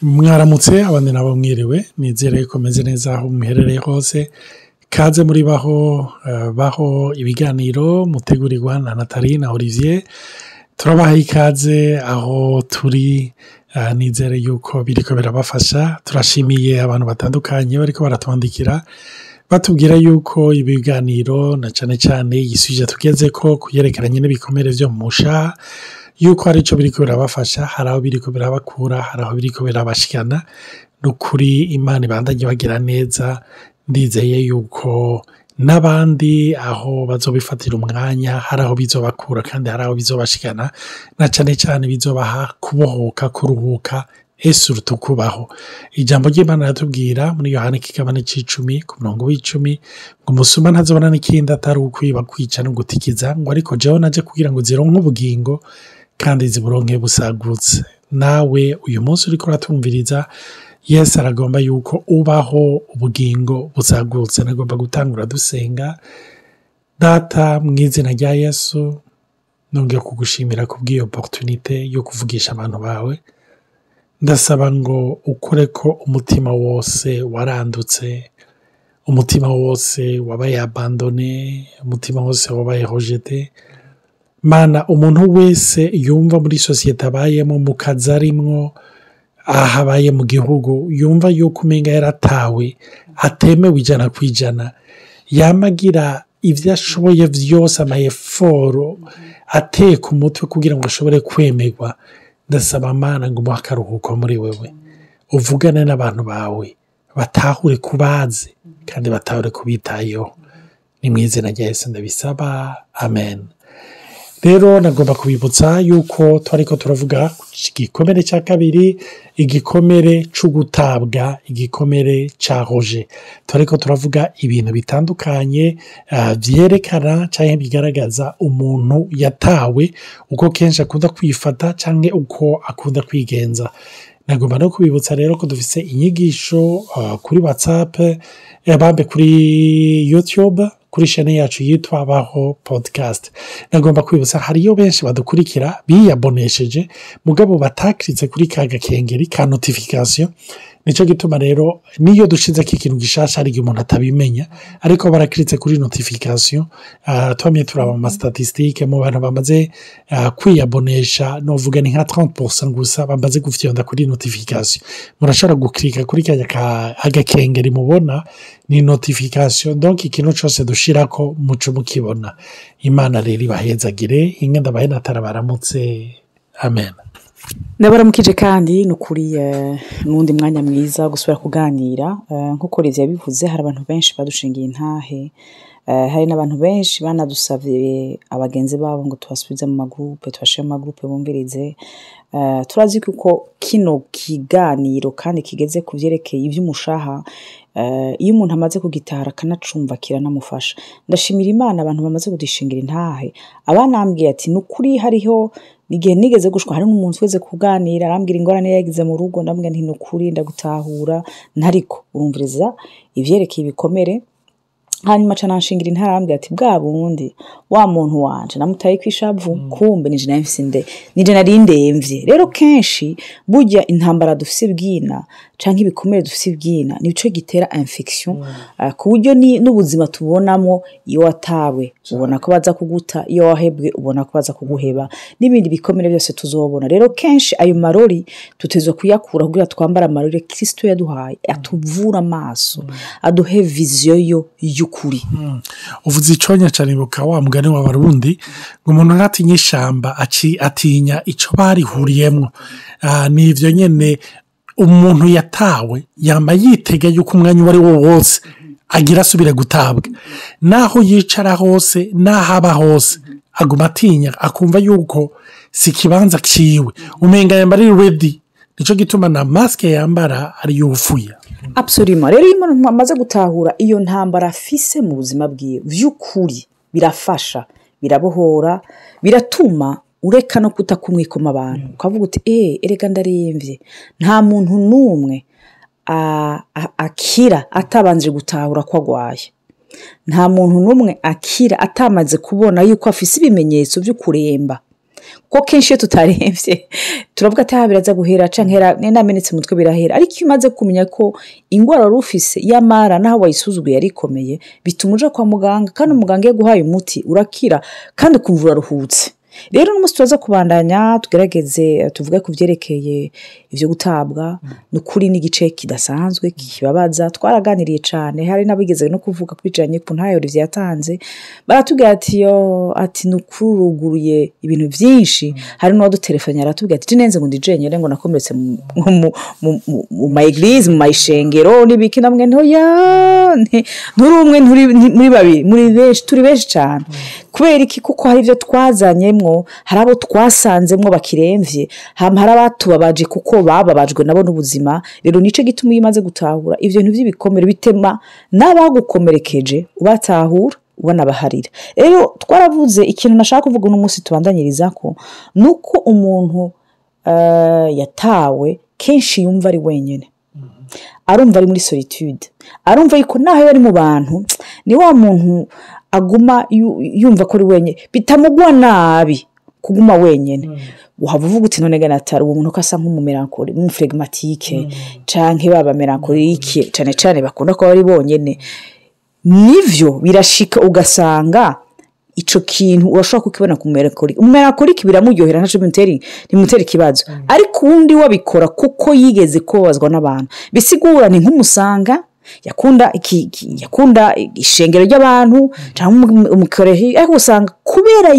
Mwaramutse abandi nabo mwiriwe nizere ko meze neza aho muherereye hose kaze muri baho ibiganiro mutegurirwa na Nathalie na Olivier turabaha ikaze aho turi nizere yuko biriko birabafasha turashimiye abantu batandukanye bariko baratwandikira batubwira yuko ibiganiro na cyane yisuje tugezeko kuyerekeranye n'ibikomere byo mu mushaha yuko hari ico biriko birabafasha hari aho biriko birabakura hari aho biriko birabashikana n'ukuri Imana ibandanye bagira neza ndizeye yuko n'abandi aho bazobifatira umwanya hari aho bizobakura kandi hari aho bizobashikana na cyane bizobaha kubohoka kuruhuka surtout kubaho ijambo ry'Imana ratubwira muri Yohana ikigabane c'10 ku murongo w'10 ngo umusuma ntazobona n'ikindi atari ukwiba kwica no gutikiza ngo ariko jewe naje kugira ngo zironke ubugingo kandi ziburonke busagutse nawe uyu munsi uriko uratumviriza Yesu aragomba yuko ubaho ubugingo busagutse nagomba gutangura dusenga data mw'izina rya Yesu nongeye kugushimira kubw'iyo opportunité yo kuvugisha abantu bawe ndasaba ngo ukore ko umutima wose warandutse umutima wose wabaye abandonné umutima wose wabaye rejeté Mana umuntu wese yumva muri societe abayemo mu kazi arimwo ahabaye mu gihugu yumva yuko umenga yaratawe atemewe 100% yamagira ivyo ashoboye vyose amayeforo ateka umutwe kugira ngo ashobore kwemerwa ndasaba Mana ngo umuhe akaruhuko muri wewe uvugane n'abantu bawe batahure kubazi kandi batahure kubitayeho ni mw'izina rya Yesu ndabisaba amen. Rero nagomba kubibutsa yuko twariko turavuga igikomere cya kabiri igikomere c'ugutabwa igikomere ca roje twariko turavuga ibintu bitandukanye vyerekana canke bigaragaza umuntu yatawe uko kenshi akunda kwifata canke uko akunda kwigenza nagomba no kubibutsa rero ko dufise inyigisho kuri WhatsApp bambe kuri YouTube kuri chaîne yacu yitwa Baho podcast nagomba kwibutsa hariyo benshi badukurikira biyabonesheje mugabo batakritse kuri kaga kengeri ka notification nico gituma rero niyo dushize ikintu gishasha ari umuntu atabimenya ariko barakritse kuri notification twamye turaba mu statistique mu bantu bamaze kwiyabonesha novuga ni nka 30% gusa bamaze gufyonda kuri notification murashobora guklika kuri kaga agakengeri mubona ni notification donc ikintu cyose dushirako muco mukibona Imana rero ibahezagire ingenda bahena tarabaramutse amen. Ndabaramukije kandi nukuri nundi mwanya mwiza gusubira kuganira nkuko Olivier yabivuze hari abantu benshi badushingiye intahe hari n'abantu benshi banadusavye abagenzi babo ngo tubasubize mu magroupe tubashire mu magroupe bumvirize turazi ko kino kiganiro kandi kigeze kuvyerekeye ivy'umushaha iyo umuntu amaze kugitara kanacumva kiranamufasha ndashimira Imana abantu bamaze kudishingira intahe abanambwiye ati nukuri hariho nigihe nigeze gushwa hari n'umuntu weze kuganira arambwira ingorane yagize mu rugo ndambwira nti nukuri ndagutahura ntariko urumviriza ivyerekeye ibikomere hanyuma cananshingira intara arambwira ati bwa bundi wa muntu wanje namutaye kwishavu kumbe nije nafise nije narindemvye rero kenshi burya intambara dufise bwina canke ibikomere dufise bwina nico gitera infection ku buryo n'ubuzima tubonamo iyo watawe ubona ko baza kuguta iyo wahebwe ubona ko baza kuguheba n'ibindi bikomere byose tuzobona rero kenshi ayo marori tutezwe kuyakura kugira twambara amarori Kristo yaduhaye atuvura amaso aduhe vision y'ukuri uvuze iconya cyane buka wa mugani w'abarundi ngo umuntu ntatinye ishamba atinya ico barihuriyemo nivyo nyene umuntu yatawe yamba yitega yuko umwanya wari wo wose agira asubire gutabwa naho yicara hose nahaba hose aguma atinya akumva yuko si kibanza kiwe umenga yamba ari ready nico gituma na maske yambara ari yufuya absolument rero iyo umuntu amaze gutahura iyo ntambara afise mu buzima bwiwe vy'ukuri birafasha birabohora biratuma ureka no kutakumwikoma abantu ukavuga uti erega ndaremvye nta muntu numwe akira atabanje gutahura ko agwaye nta muntu numwe akira atamaze kubona yuko afise ibimenyetso byo kuremba kuko kenshi iyo tutaremvye turavuga ati biraza guhera canke namenetse umutwe birahera, ariko iyo umaze kumenya ko ingwara wari ufise y'amara naho wayisuzuguye yari ikomeye bituma uja kwa muganga, kandi umuganga yaguhaye umuti urakira kandi ukumva uraruhutse. Rero n'umunsi turaza kubandanya tugerageze tuvuge ku vyerekeye ivyo gutabwa, n'ukuri n'igice kidasanzwe kibabaza. Twaraganiriye cane, hari nabigeze no kuvuga kubijanye ku ntayo Olivier yatanze, baratubwira ati nukuruguruye ibintu vyinshi. Hari no wadutelefanya aratubwira ati nenze ngo ndijenyere ngo nakomeretse mu ma eglise mu mayishengero n'ibiki, namwe nto nturi umwe muri babiri, muri benshi, turi benshi cane. Kubera iki? Kuko hari ivyo twazanyemwo, hari abo twasanzemwo bakiremvye, hari abatubabaje kuko bababajwe nabo n'ubuzima. Rero nico gituma iyo umaze gutahura ivyo bintu vy'ibikomere bitema n'abagukomerekeje ubatahura ubanabaharira. Rero twaravuze ikintu nashaka kuvuga uno munsi tubandanyiriza ko nuko umuntu yatawe kenshi yumva ari wenyene, arumva ari muri solitude, arumva yuko naho yari mu bantu ni wa muntu aguma yumva ko ari wenyene, bitamugwa nabi kuguma wenyene. Waba uvuga uti none ganatari uwo muntu kasa nk'umumelankoli, umuflegmatike canke baba melankolike cane bakunda ko bari bonyene. Nivyo birashika ugasanga ico kintu urashobora kukibona ku melankolike. Ummelankolike biramuryohera ntaco bimutera ikibazo, ariko uwundi wabikora kuko yigeze kubabazwa n'abantu, bisigura ni nk'umusanga yakunda ishengero ry'abantu cyangwa umukorehi, ariko usanga kubera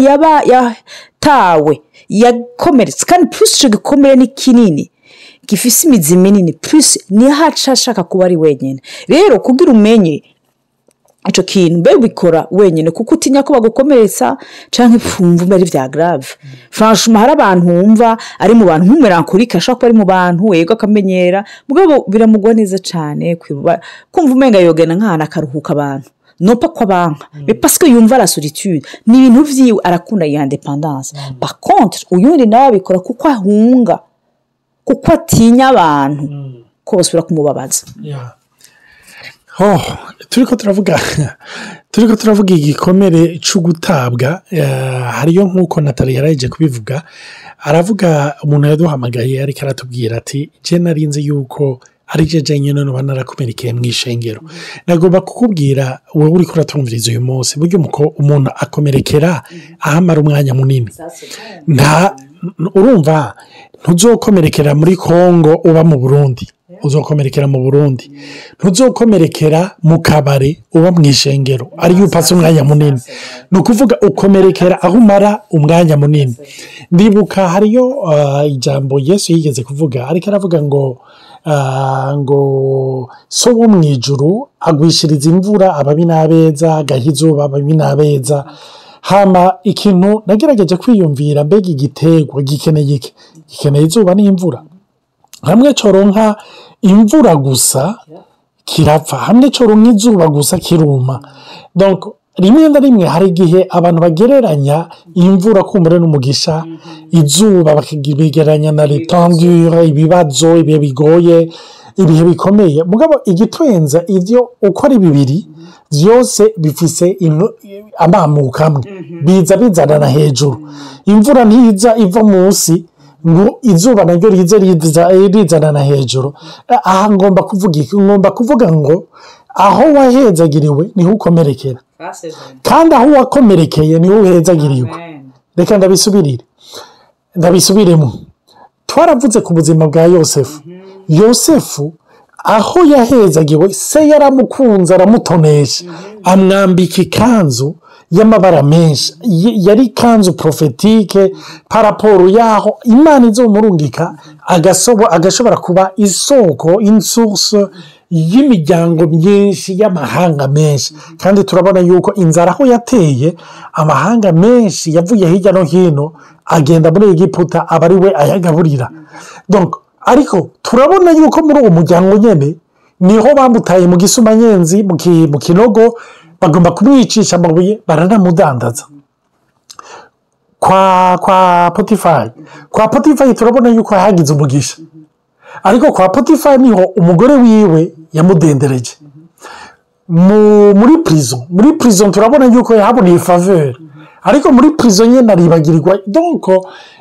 yatawe yakomeretse, kandi plus ico gikomere ni kinini gifise imizi minini, plus ni haca ashaka kuba ari wenyene. Rero kugira umenye ico kintu mbe bikora wenyene kuko utinya ko bagukomeretsa canke pfumva ari vya grave. Franchement hari abantu wumva ari mu bantu nk'umumelankolike ashaka ko ari mu bantu yego akamenyera, mugabo biramugwa neza cane kumva umenga yogena nk'ahana akaruhuka abantu non pas kwa banka, mais parce que yumva la solitude ni ibintu vyiwe, arakunda ya independance. Par contre uyundi nawe abikora kuko ahunga, kuko atinya abantu ko basubira kumubabaza. Turiko turavuga igikomere cyo gutabwa. Hariyo nk'uko Nathalie yaraje kubivuga, aravuga umuntu yaduhamagaye ariko aratubwira ati je narinze yuko ari je nyene no banarakomerekeye mw'ishengero. Nagomba kukubwira wowe uri kuratumviriza uyu munsi buryo umuntu akomerekera ahamara umwanya munini. Urumva ntuzokomerekera muri Kongo uba mu Burundi, uzokomerekera mu Burundi. Ntuzokomerekera mu kabare uba mw'ishengero ariyo upasa umwanya munini, nukuvuga ukomerekera aho umara umwanya munini. Ndibuka hariyo ijambo Yesu yigeze kuvuga, ariko aravuga ngo so wo mwijuru agwishiriza imvura ababi n'abeza, agahizuba ababi n'abeza. Hama ikintu nagerageje kwiyumvira, mbega igiterwa gikeneye iki? Gikeneye izuba n'imvura. Hamwe coronka imvura gusa kirapfa, hamwe coronka izuba gusa kiruma. Donc rimwe na rimwe hari igihe abantu bagereranya imvura kumbure n'umugisha, izuba bakabigeranya na l'étendure, ibibazo, ibihe bigoye, ibihe bikomeye. Mugabo igitwenza ivyo uko ari bibiri vyose bifise amamuka amwe, biza bizanana hejuru. Imvura ntiza iva munsi ngo izuba naryo rizanana hejuru. Aha ngomba kuvuga iki? Ngomba kuvuga ngo aho wahezagiriwe niho ukomerekera, kandi aho wakomerekeye niho uhezagiriwe. Reka ndabisubiremo. Twaravuze ku buzima bwa Yosefu aho yahezagiwe, se yaramukunze aramutonesha, amwambika ikanzu y'amabara menshi, yari ikanzu profetike paraporo yaho Imana izomurungika agashobora kuba isoko, insource y'imiryango myinshi y'amahanga menshi. Kandi turabona yuko inzara aho yateye, amahanga menshi yavuye hirya no hino agenda muri Egiputa, aba ari we ayagaburira. Donc ariko turabona yuko muri uwo muryango nyene niho bamutaye mu gisumanyenzi, mu kinogo, bagomba kumwicisha amabuye, baranamudandaza kwa Potifari turabona yuko yahagize umugisha, ariko kwa Potifari niho umugore wiwe yamudendereje. Muri prison turabona yuko yahaboneye faveur, ariko muri prison nyene aribagirirwa donc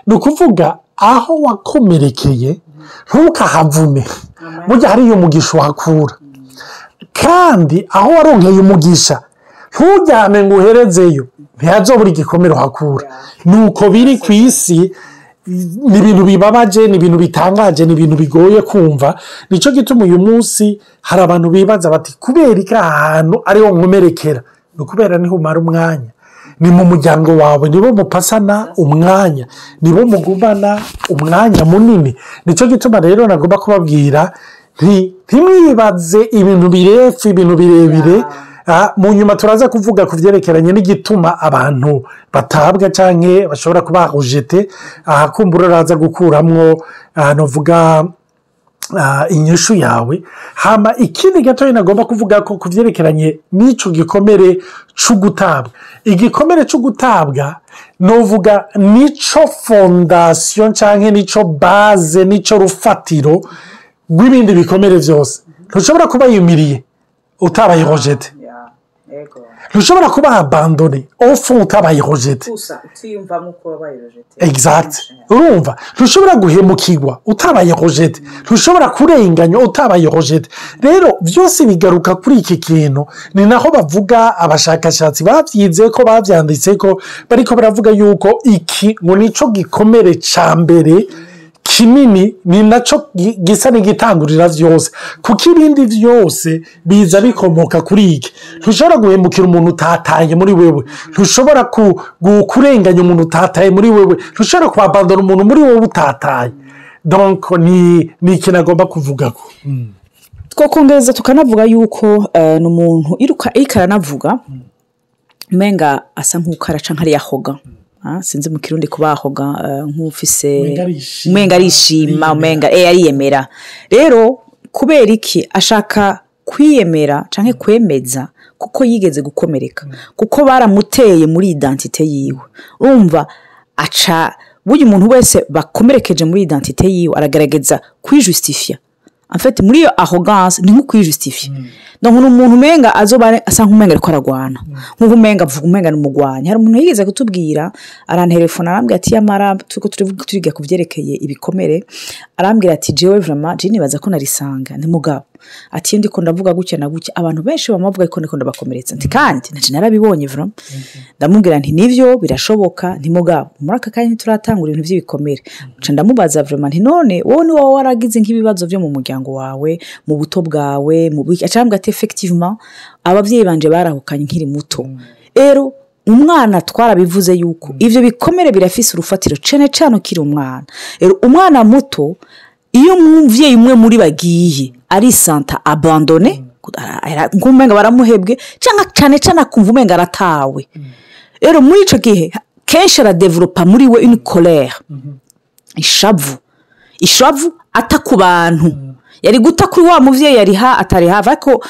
ni ukuvuga aho wakomerekeye ntukahavume burya hariyo umugisha uhakura kandi aho waronkeye umugisha ntujyane ngo uherezeyo ntihazobura igikomere uhakura nuko biri ku isi ni ibintu bibabaje ni ibintu bitangaje ni ibintu bigoye kumva nico gituma uyu munsi hari abantu bibaza bati kubera iki ahantu ariho nkomerekera ni kubera niho umara umwanya ni mu muryango wawe nibo mupasana umwanya nibo mugumana umwanya munini nico gituma rero nagomba kubabwira ntimwibaze ibintu birefu ibintu birebire mu nyuma turaza kuvuga ku byerekeranye n'igituma abantu batabwa canke bashobora kuba rejete kumbura uraza gukuramwo novuga inyishu yawe hama ikindi gatoya nagomba kuvuga ko ku byerekeranye n'ico gikomere c'ugutabwa igikomere c'ugutabwa novuga nico fondation canke nico base nico rufatiro rw'ibindi bikomere vyose ntushobora kuba yumiriye utabaye rejete ntushobora kuba abandone ofu utabaye rejete exact urumva ntushobora guhemukirwa utabaye rejete ntushobora kurenganya utabaye rejete rero byose bigaruka kuri iki kintu ni naho bavuga abashakashatsi bavyize ko bavyanditse ko bariko baravuga yuko iki ngo nico gikomere ca mbere kinini ni naco gisa n'igitangurira vyose kuko ibindi vyose biza bikomoka kuri iki ntushobora guhemukira umuntu utataye muri wewe ntushobora kurenganya umuntu utataye muri wewe ntushobora kwabandona umuntu muri wewe utataye donc ni ikintu agomba kuvugako twokongereza tukanavuga yuko ni umuntu iriko aranavuga umenga asa nk'ukara canke ari yahoga sinzi mu kirundi kubahoga nk'ufise umenga arishima umenga ariyemera rero kubera iki ashaka kwiyemera canke kwemeza kuko yigeze gukomereka kuko baramuteye muri identite yiwe urumva aca burya umuntu wese bakomerekeje muri identite yiwe aragerageza kwijustifia en fait muri iyo arrogance ni nko kwijustifia donc umuntu umenga azoba asa nk'umenga ariko aragwana nk'uko umenga avuga umenga n'umugwanya hari umuntu yigeze kutubwira arantelefona arambwira ati yamara turiga kuvyerekeye ibikomere arambwira ati jewe vraiment je nibaza ko narisanga ni mugabo ati ndiko ndavuga gutya na gutya abantu benshi bamavuga ko ndiko ndabakomeretsa nti kandi naje narabibonye vraiment ndamubwira nti nivyo birashoboka nti mugabo muri aka kanya turatangura ibintu by'ibikomere nca ndamubaza vraiment nti none wowe ni wowe waragize nk'ibibazo byo mu muryango wawe mu buto bwawe mu biki acambwa ati effectivement abavyeyi banje barahukanye nkiri muto rero umwana twarabivuze yuko ivyo bikomere birafise urufatiro cane ukiri umwana rero umwana muto iyo umuvyeyi umwe muri bagiye ari santa abandone ngumenga baramuhebwe cyane akumva umenga aratawe rero muri ico gihe kenshi aradevelopa muri we une colère ishavu ata ku bantu yari guta kuri wa muvyeyi yari atari hava ko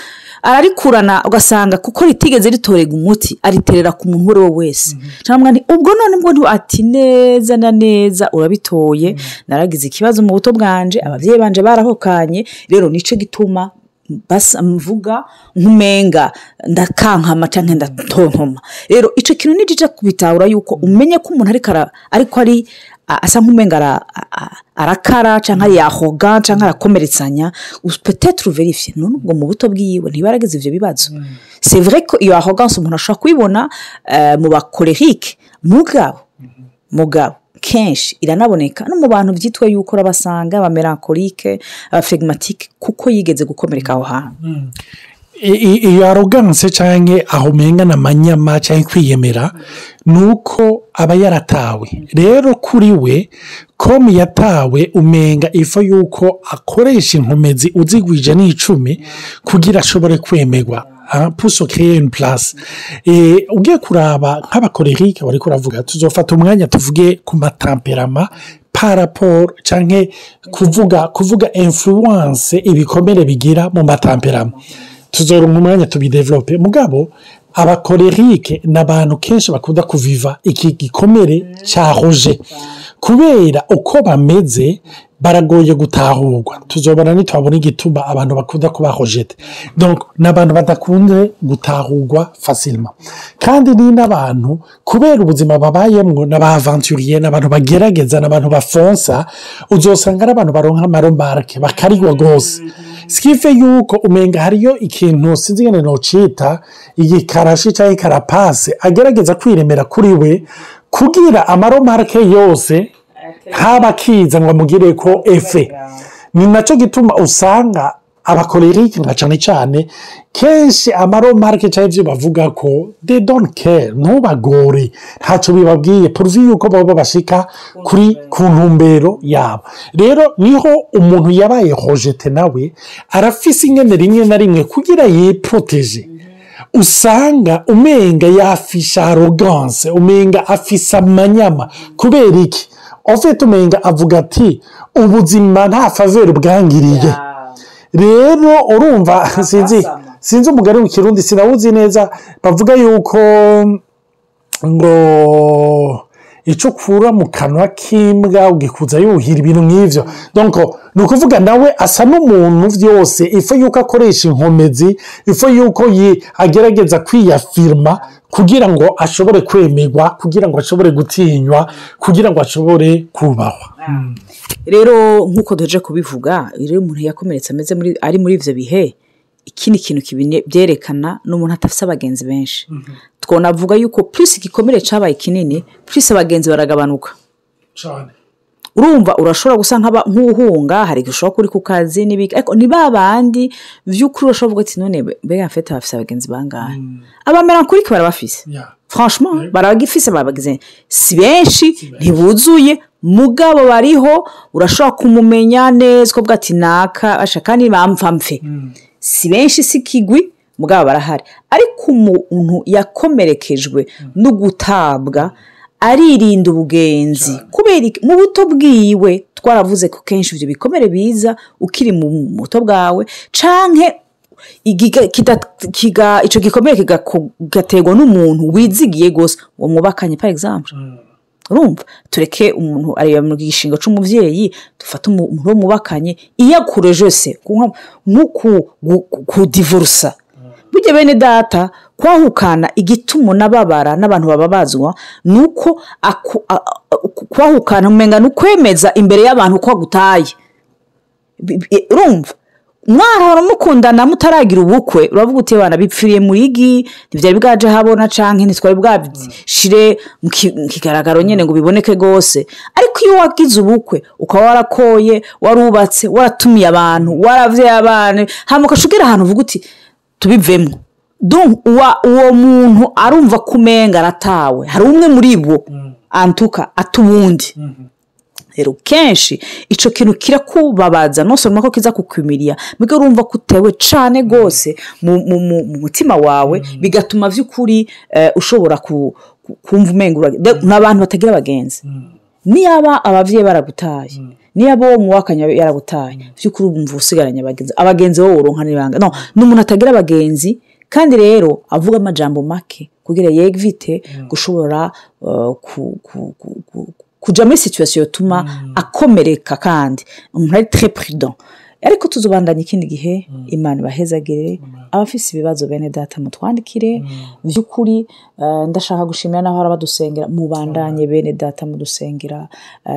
ararikurana ugasanga kuko ritigeze ritorega umuti ariterera ku muntu wese wese cyangwa ni ubwo none mbwo ati neza na neza urabitoye naragize ikibazo mu buto bwanje abavyeyi banje barahokanye rero nice gituma basa mvuga nkumenga ndakankama canke ndatontoma rero ico kintu nijije kubitahura yuko umenye ko umuntu ariko ari asa nk'umenga arakara canke ari yahoga canke arakomeretsanya peut-être vérifier none ubwo mu buto bwiwe ntibaragize ivyo bibazo c'est vrai ko iyo arrogance umuntu ashobora kwibona mu ba colérique mugabo kenshi iranaboneka no mu bantu byitwa yuko rabasanga ba melancholique phlegmatique kuko yigeze gukomereka aho hantu iyo arrogance canke aho menga na manyama canke kwiyemera nuko aba yaratawe rero kuri we komi yatawe umenga ifo yuko akoresha inkomezi uzigwije n'icumi kugira ashobore kwemerwa pour se créer une place ugiye kuraba nk'abakorerike bari kuravuga tuzofata umwanya tuvuge ku matemperama par rapport canke kuvuga influence ibikomere bigira mu matemperama tuzoronka umwanya tubidevelope mugabo abakorerike n'abantu kenshi bakunda kuviva iki gikomere cya roje kubera uko bameze baragoye gutahurwa tuzobona nitwabona igituma abantu bakunda kuba rejete donc n'abantu badakunze gutahurwa facilement kandi ni n'abantu kubera ubuzima babayemwo n'abaventurier n'abantu bagerageza n'abantu bafonsa uzosanga ari abantu baronka amaromarke bakarigwa gose skife yuko umenga hariyo ikintu sinzi ngene nocita igikarashi cyangwa ikarapase agerageza kwiremera kuri we kugira amaromarke yose haba kiza ngo amugire ko efe ni nacyo gituma usanga abakolerike nka cyane cyane kenshi amaromarke cyangwa ibyo bavuga ko they don't care ntubagore ntacyo bibabwiye puruvi yuko baba bashika kuri ku ntumbero yabo rero niho umuntu yabaye rejete nawe arafise ingene rimwe na rimwe kugira yiproteje usanga umenga yafisha arrogance umenga afisa amanyama kubera iki ofite umenga avuga ati ubuzima nta faveur bwangiriye rero urumva sinzi umugari w'ikirundi sinawuzi neza bavuga yuko ngo icyo ukura mu kanwa k'imbwa ugikuza yuhira ibintu nk'ibyo donc ni ukuvuga nawe asa n'umuntu byose ifu yuko akoresha inkomezi ifu yuko agerageza kwiyafirma kugira ngo ashobore kwemerwa kugira ngo ashobore gutinywa kugira ngo ashobore kubahwa rero nk'uko duheje kubivuga rero umuntu yakomeretse ameze ari muri ivyo bihe ikindi kintu byerekana n'umuntu atafise abagenzi benshi twonavuga yuko plus igikomere cabaye kinini plus abagenzi baragabanuka cyane urumva urashobora gusa nk'uhunga hari gishobora kuri ku kazi n'ibiki ariko ni babandi vy'ukuri urashobora kuvuga ati none mbega mfite abafise abagenzi bangahe abamera kuri ko barabafise franchement baragifise babagize si benshi ntibuzuye mugabo bariho urashobora kumumenya neza ko bwati naka ashaka ni bamfamfe si benshi si kigwi mugabo barahari ariko umuntu yakomerekejwe no gutabwa aririnda ubugenzi kubera mu buto bwiwe twaravuze ko kenshi ibyo bikomere biza ukiri mu buto bwawe canke ico gikomere kigategwa n'umuntu wizigiye gose uwo mwubakanye par exemple urumva tureke umuntu areba mu gishinga c'umuvyeyi dufata umuntu wo mwubakanye iyo akureje se ku divorce burya bene data kwahukana igitumo n'ababara n'abantu bababazwa nuko kwahukana umenga nukwemeza imbere y'abantu ko gutaye urumva mwahora mukundana mutaragira ubukwe uravuga uti bana bipfiriye muri igi ntivyari bwaje habona canke ntitwari bwashire mu kigaragaro nyene ngo biboneke gose ariko iyo wagize ubukwe ukaba warakoye warubatse waratumiye abantu waravye abana hamuka shugera ahantu uvuga uti tubivemo donc uwo muntu arumva kumenga aratawe hari umwe muri bo antuka atubundi rero kenshi ico kintu kirakubabaza no soma ko kiza kukwimiriya biga urumva kutewe cane gose mu mutima wawe bigatuma vy'ukuri ushobora kumva umengura n'abantu batagira abagenzi niyaba abavyeyi baragutaye niyaba wo muwakanya yaragutaye vy'ukuri umva usigaranye abagenzi bo uronka nibanga no n'umuntu atagira abagenzi kandi rero avuga amajambo make kugira yegvite gushobora kuja muri situation yotuma akomereka kandi umuntu ari très prudent ariko tuzobandanya ikindi gihe Imana bahezagire abafise ibibazo bene data mutwandikire vy'ukuri ndashaka gushimira naho arabadusengera mubandanye bene data mudusengera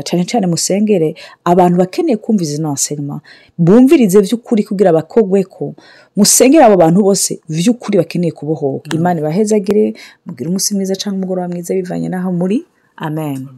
cyane cyane musengere abantu bakeneye kumva izi enseignement bumvirize vy'ukuri kugira bakogweko musengera abo bantu bose vy'ukuri bakeneye kubohoka Imana bahezagire mugira umunsi mwiza canke umugoroba mwiza bivanye naho muri amen.